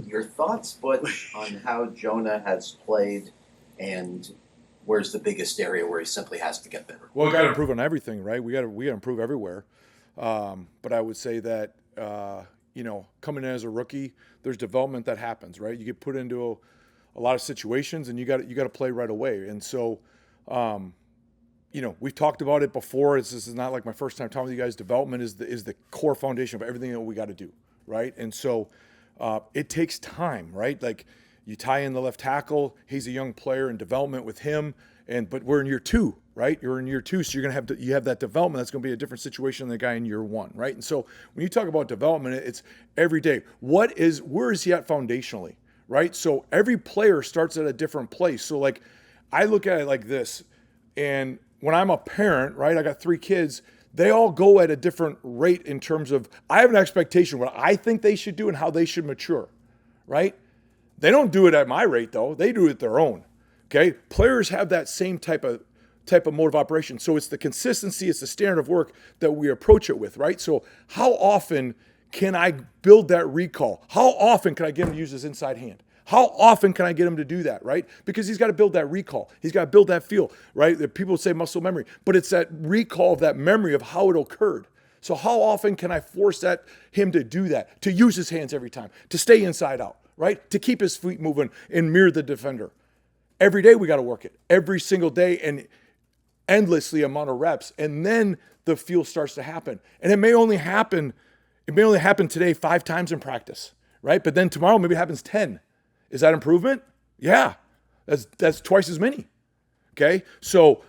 Your thoughts, Butch, on how Jonah has played and where's the biggest area where he simply has to get better? Well, we got to improve on everything, right? We got to improve everywhere. But I would say that coming in as a rookie, there's development that happens, right? You get put into a lot of situations, and you got to play right away. And so, we've talked about it before. This is not like my first time talking with you guys. Development is the core foundation of everything that we got to do, right? And so, it takes time, right? Like you tie in the left tackle. He's a young player in development with him, but we're in year two, right? You're in year two, so you're gonna you have that development. That's gonna be a different situation than the guy in year one, right? And so when you talk about development, it's every day. Where is he at foundationally, right? So every player starts at a different place. So like I look at it like this, and when I'm a parent, right, I got 3 kids. They all go at a different rate in terms of I have an expectation what I think they should do and how they should mature, right? They don't do it at my rate though. They do it their own. Okay? Players have that same type of mode of operation. So it's the consistency, it's the standard of work that we approach it with, right? So how often can I build that recall? How often can I get him to use his inside hand? How often can I get him to do that, right? Because he's got to build that recall. He's got to build that feel, right? People say muscle memory, but it's that recall of that memory of how it occurred. So how often can I force him to do that, to use his hands every time, to stay inside out, right? To keep his feet moving and mirror the defender. Every day we got to work it, every single day and endlessly amount of reps. And then the feel starts to happen. And it may only happen today 5 times in practice, right? But then tomorrow maybe it happens 10. Is that improvement? Yeah, that's twice as many. Okay, so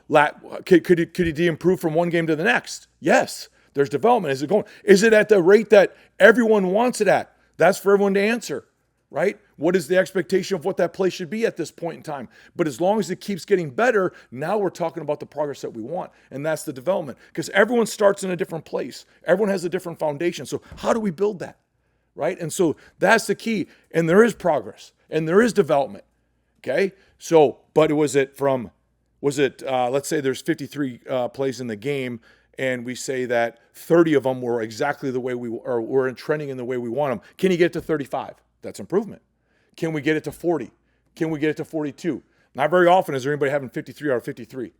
could he improve from one game to the next? Yes, there's development. Is it going? Is it at the rate that everyone wants it at? That's for everyone to answer, right? What is the expectation of what that play should be at this point in time? But as long as it keeps getting better, now we're talking about the progress that we want, and that's the development. Because everyone starts in a different place. Everyone has a different foundation. So how do we build that? Right? And so that's the key. And there is progress and there is development. Okay. So, but let's say there's 53 plays in the game and we say that 30 of them were exactly the way we're trending in the way we want them. Can you get to 35? That's improvement. Can we get it to 40? Can we get it to 42? Not very often is there anybody having 53 out of 53.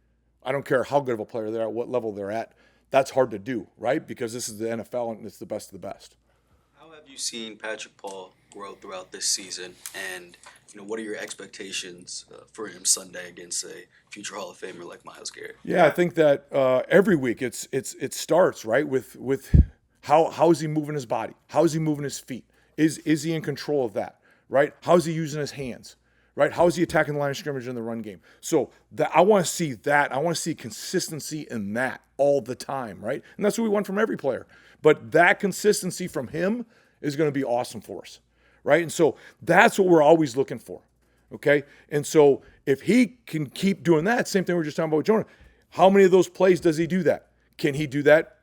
I don't care how good of a player they're at, what level they're at. That's hard to do, right? Because this is the NFL and it's the best of the best. How have you seen Patrick Paul grow throughout this season, and what are your expectations for him Sunday against a future Hall of Famer like Myles Garrett? Yeah, I think that every week it starts right with how is he moving his body? How is he moving his feet? Is he in control of that? Right? How is he using his hands? Right? How is he attacking the line of scrimmage in the run game? So I want to see that. I want to see consistency in that all the time, right? And that's what we want from every player. But that consistency from him is going to be awesome for us, right? And so that's what we're always looking for, okay? And so if he can keep doing that, same thing we are just talking about with Jonah, how many of those plays does he do that? Can he do that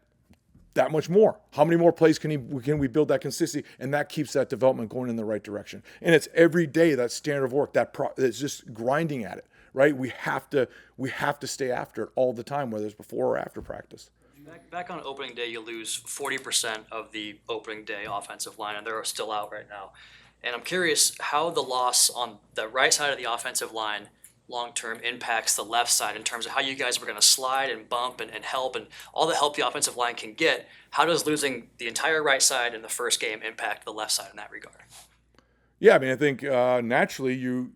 much more? How many more plays can we build that consistency, and that keeps that development going in the right direction? And it's every day that standard of work that's just grinding at it, right? We have to stay after it all the time, whether it's before or after practice. Back on opening day, you lose 40% of the opening day offensive line, and they're still out right now. And I'm curious how the loss on the right side of the offensive line long term impacts the left side in terms of how you guys were going to slide and bump and help and all the help the offensive line can get. How does losing the entire right side in the first game impact the left side in that regard? Yeah, I mean, I think naturally you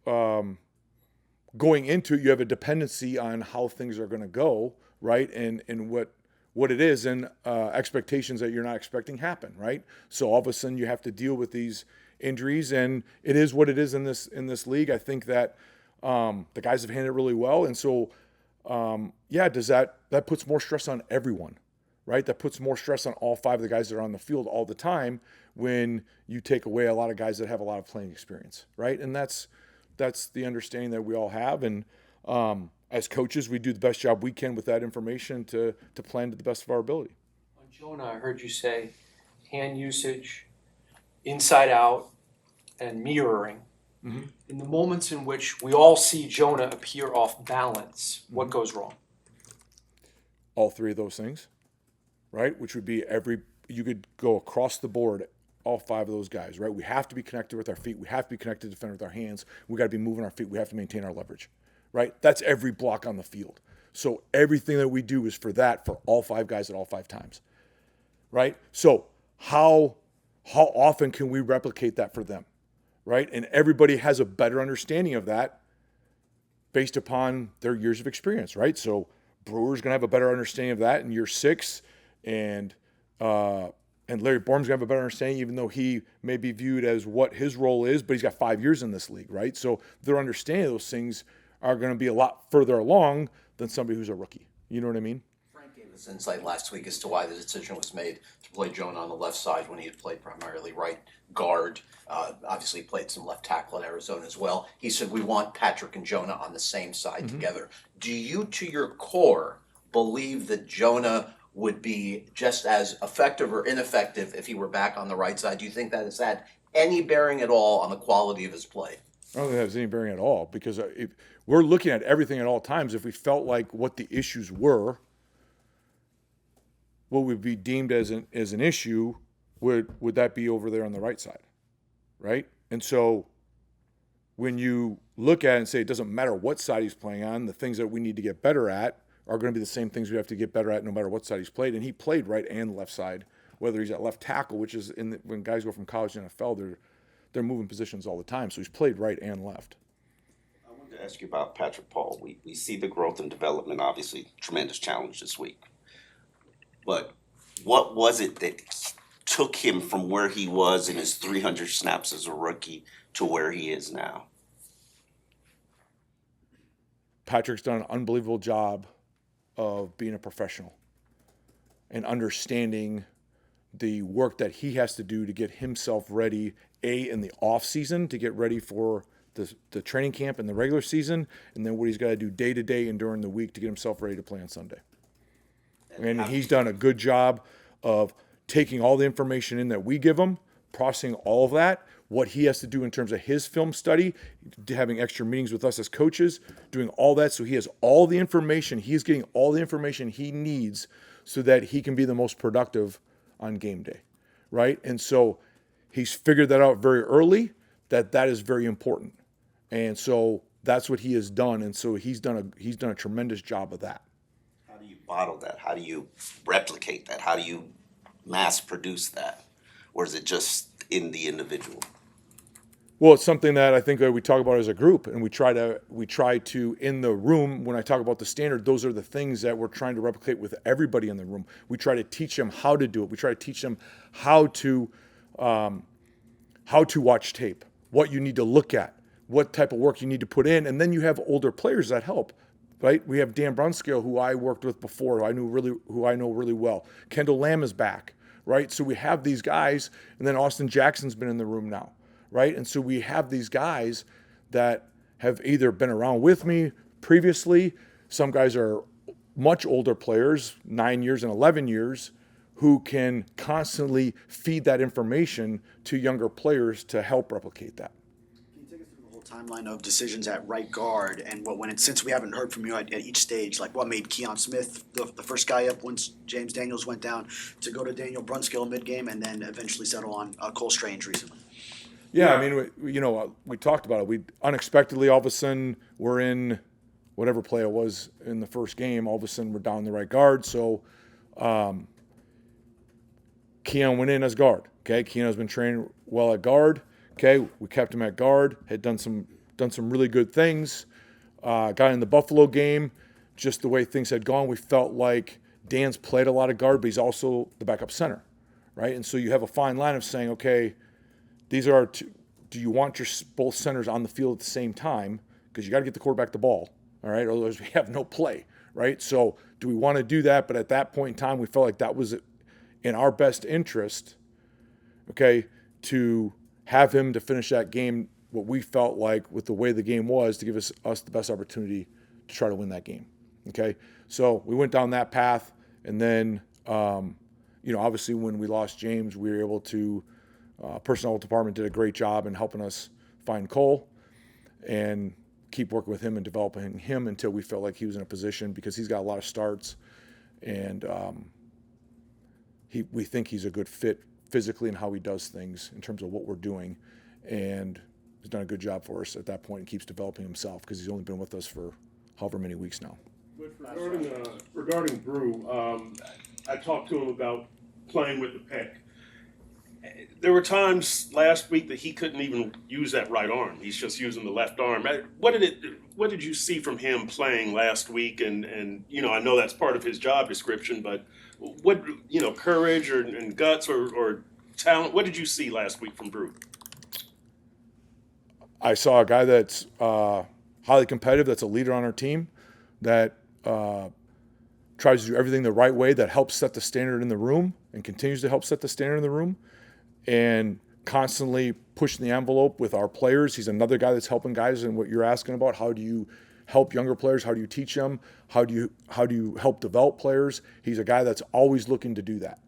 going into it, you have a dependency on how things are going to go, right? And what it is, and expectations that you're not expecting happen, right? So all of a sudden you have to deal with these injuries, and it is what it is in this league. I think that the guys have handled it really well, and so does that puts more stress on everyone, right? That puts more stress on all 5 of the guys that are on the field all the time when you take away a lot of guys that have a lot of playing experience, right? And that's the understanding that we all have, and as coaches, we do the best job we can with that information to plan to the best of our ability. Jonah, I heard you say hand usage, inside out, and mirroring. Mm-hmm. In the moments in which we all see Jonah appear off balance, what goes wrong? All 3 of those things, right? Which would be you could go across the board all five of those guys, right? We have to be connected with our feet. We have to be connected to defend with our hands. We got to be moving our feet. We have to maintain our leverage, right? That's every block on the field. So everything that we do is for that, for all five guys at all five times, right? So how often can we replicate that for them, right? And everybody has a better understanding of that based upon their years of experience, right? So Brewer's going to have a better understanding of that in year 6, and Larry Bourne's going to have a better understanding, even though he may be viewed as what his role is, but he's got 5 years in this league, right? So their understanding of those things are going to be a lot further along than somebody who's a rookie. You know what I mean? Frank gave us insight last week as to why the decision was made to play Jonah on the left side when he had played primarily right guard. Obviously played some left tackle at Arizona as well. He said, we want Patrick and Jonah on the same side together. Do you, to your core, believe that Jonah would be just as effective or ineffective if he were back on the right side? Do you think that has had any bearing at all on the quality of his play? I don't think that has any bearing at all, because if we're looking at everything at all times. If we felt like what the issues were, what would be deemed as an issue, would that be over there on the right side, right? And so when you look at it and say it doesn't matter what side he's playing on, the things that we need to get better at are going to be the same things we have to get better at no matter what side he's played. And he played right and left side, whether he's at left tackle, which is when guys go from college to NFL, they're moving positions all the time. So he's played right and left. I wanted to ask you about Patrick Paul. We see the growth and development, obviously, tremendous challenge this week. But what was it that took him from where he was in his 300 snaps as a rookie to where he is now? Patrick's done an unbelievable job of being a professional and understanding the work that he has to do to get himself ready, in the off season, to get ready for the training camp and the regular season, and then what he's got to do day to day and during the week to get himself ready to play on Sunday. And he's done a good job of taking all the information in that we give him, processing all of that, what he has to do in terms of his film study, having extra meetings with us as coaches, doing all that so he has all the information. He's getting all the information he needs so that he can be the most productive on game day, right? And so he's figured that out very early, that is very important. And so that's what he has done, and so he's done a tremendous job of that. How do you bottle that? How do you replicate that? How do you mass produce that? Or is it just in the individual? Well, it's something that I think that we talk about as a group, and we try to in the room, when I talk about the standard, those are the things that we're trying to replicate with everybody in the room. We try to teach them how to do it. We try to teach them how to watch tape, what you need to look at, what type of work you need to put in, and then you have older players that help. Right? We have Dan Brunskill, who I worked with before, who I know really well. Kendall Lamb is back, right? So we have these guys, and then Austin Jackson's been in the room now, right? And so we have these guys that have either been around with me previously. Some guys are much older players, 9 years and 11 years, who can constantly feed that information to younger players to help replicate that. Can you take us through the whole timeline of decisions at right guard and what went in, since we haven't heard from you at each stage, like what made Keon Smith the first guy up once James Daniels went down to go to Daniel Brunskill mid-game and then eventually settle on Cole Strange recently? Yeah, I mean, we talked about it. We unexpectedly, all of a sudden, we're in whatever play it was in the first game. All of a sudden, we're down the right guard. So Keon went in as guard. Okay, Keon has been trained well at guard. Okay, we kept him at guard. Had done some really good things. Got in the Buffalo game, just the way things had gone. We felt like Dan's played a lot of guard, but he's also the backup center, right? And so you have a fine line of saying, okay, these are two. Do you want your both centers on the field at the same time? Because you got to get the quarterback the ball, all right? Otherwise, we have no play, right? So do we want to do that? But at that point in time, we felt like that was in our best interest, okay, to have him to finish that game, what we felt like with the way the game was, to give us the best opportunity to try to win that game, okay? So we went down that path, and then, obviously when we lost James, we were able to, personnel department did a great job in helping us find Cole and keep working with him and developing him until we felt like he was in a position, because he's got a lot of starts, and we think he's a good fit physically and how he does things in terms of what we're doing, and he's done a good job for us at that point and keeps developing himself because he's only been with us for however many weeks now. But regarding Brew, I talked to him about playing with the pick. There were times last week that he couldn't even use that right arm. He's just using the left arm. What did you see from him playing last week? And you know, I know that's part of his job description, but what, you know, courage and guts or talent, what did you see last week from Brew? I saw a guy that's highly competitive, that's a leader on our team, that tries to do everything the right way, that helps set the standard in the room and continues to help set the standard in the room, and constantly pushing the envelope with our players. He's another guy that's helping guys in what you're asking about. How do you help younger players? How do you teach them? How do you help develop players? He's a guy that's always looking to do that.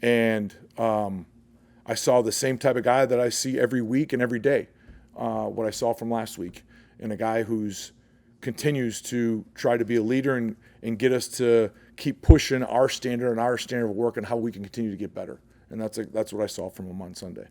And I saw the same type of guy that I see every week and every day, what I saw from last week, and a guy who's continues to try to be a leader and get us to keep pushing our standard of work and how we can continue to get better. And that's what I saw from him on Sunday.